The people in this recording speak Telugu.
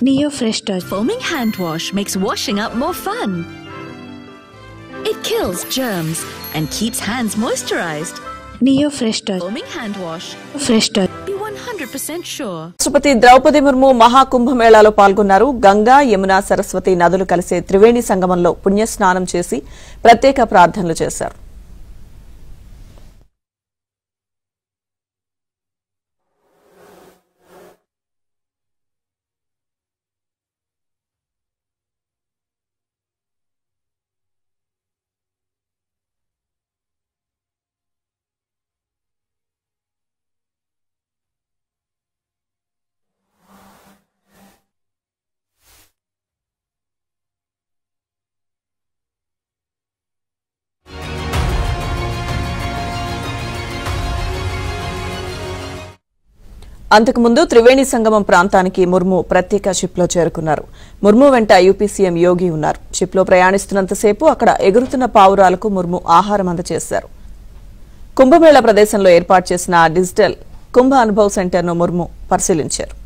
Neo Fresh Touch Foaming hand wash makes washing up more fun. It kills germs and keeps hands moisturized. Neo Fresh Touch Foaming hand wash. Fresh Touch. Be 100% sure. రాష్ట్రపతి ద్రౌపది ముర్ము మహాకుంభమేళాలో పాల్గొన్నారు. గంగా, యమున, సరస్వతి నదులు కలిసే త్రివేణి సంగమంలో పుణ్యస్నానం చేసి ప్రత్యేక ప్రార్థనలు చేశారు. అంతకుముందు త్రివేణి సంగమం ప్రాంతానికి ముర్ము ప్రత్యేక షిప్లో చేరుకున్నారు. ముర్ము వెంట యూపీ సీఎం యోగి ఉన్నారు. షిప్లో ప్రయాణిస్తున్నంతసేపు అక్కడ ఎగురుతున్న పావురాలకు ముర్ము ఆహారం అందజేశారు. కుంభమేళా ప్రదేశంలో ఏర్పాటు చేసిన డిజిటల్ కుంభ అనుభవ్ సెంటర్ను ముర్ము పరిశీలించారు.